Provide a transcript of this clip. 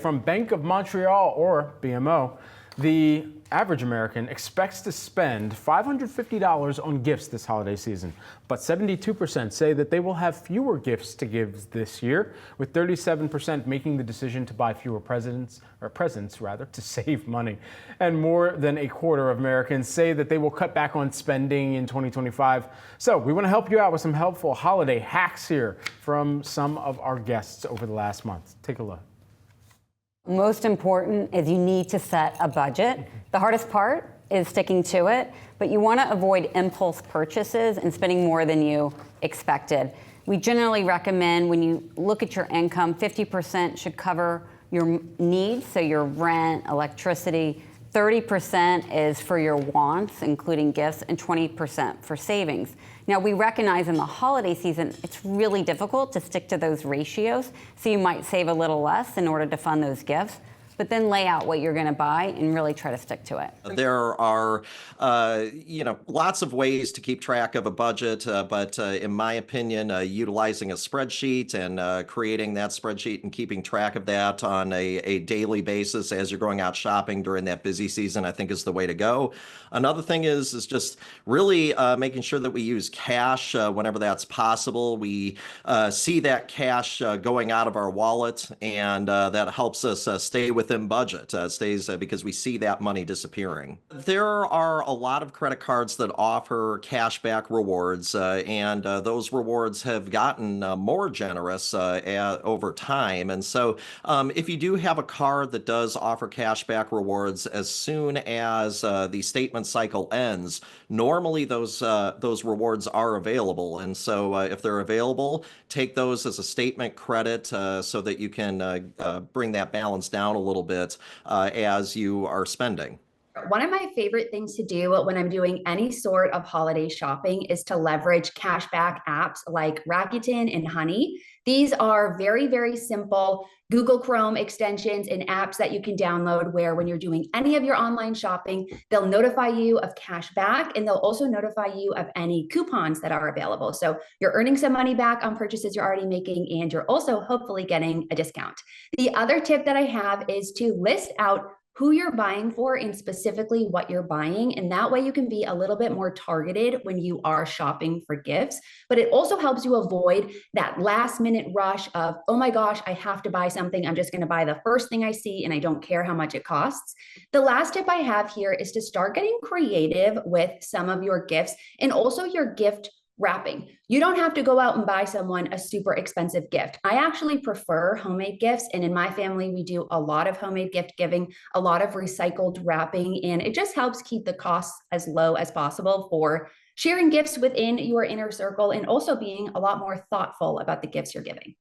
From Bank of Montreal, or BMO, the average American expects to spend $550 on gifts this holiday season, but 72% say that they will have fewer gifts to give this year, with 37% making the decision to buy fewer presents to save money. And more than a quarter of Americans say that they will cut back on spending in 2025. So we want to help you out with some helpful holiday hacks here from some of our guests over the last month. Take a look. Most important is you need to set a budget. The hardest part is sticking to it, but you want to avoid impulse purchases and spending more than you expected. We generally recommend, when you look at your income, 50% should cover your needs, so your rent, electricity. 30% is for your wants, including gifts, and 20% for savings. Now, we recognize in the holiday season, it's really difficult to stick to those ratios, so you might save a little less in order to fund those gifts, but then lay out what you're going to buy and really try to stick to it. There are, lots of ways to keep track of a budget, but in my opinion, utilizing a spreadsheet and creating that spreadsheet and keeping track of that on a daily basis as you're going out shopping during that busy season, I think is the way to go. Another thing is just really making sure that we use cash whenever that's possible. We see that cash going out of our wallet, and that helps us stay within budget, because we see that money disappearing. There are a lot of credit cards that offer cashback rewards, and those rewards have gotten more generous over time. And so if you do have a card that does offer cashback rewards, as soon as the statement cycle ends, normally those rewards are available. And so if they're available, take those as a statement credit so that you can bring that balance down a little bit as you are spending. One of my favorite things to do when I'm doing any sort of holiday shopping is to leverage cashback apps like Rakuten and Honey. These are very, very simple Google Chrome extensions and apps that you can download, where when you're doing any of your online shopping, they'll notify you of cash back, and they'll also notify you of any coupons that are available. So you're earning some money back on purchases you're already making, and you're also hopefully getting a discount. The other tip that I have is to list out who you're buying for and specifically what you're buying. And that way you can be a little bit more targeted when you are shopping for gifts. But it also helps you avoid that last minute rush of, oh my gosh, I have to buy something. I'm just going to buy the first thing I see and I don't care how much it costs. The last tip I have here is to start getting creative with some of your gifts and also your gift wrapping. You don't have to go out and buy someone a super expensive gift. I actually prefer homemade gifts. And in my family, we do a lot of homemade gift giving, a lot of recycled wrapping, and it just helps keep the costs as low as possible for sharing gifts within your inner circle and also being a lot more thoughtful about the gifts you're giving.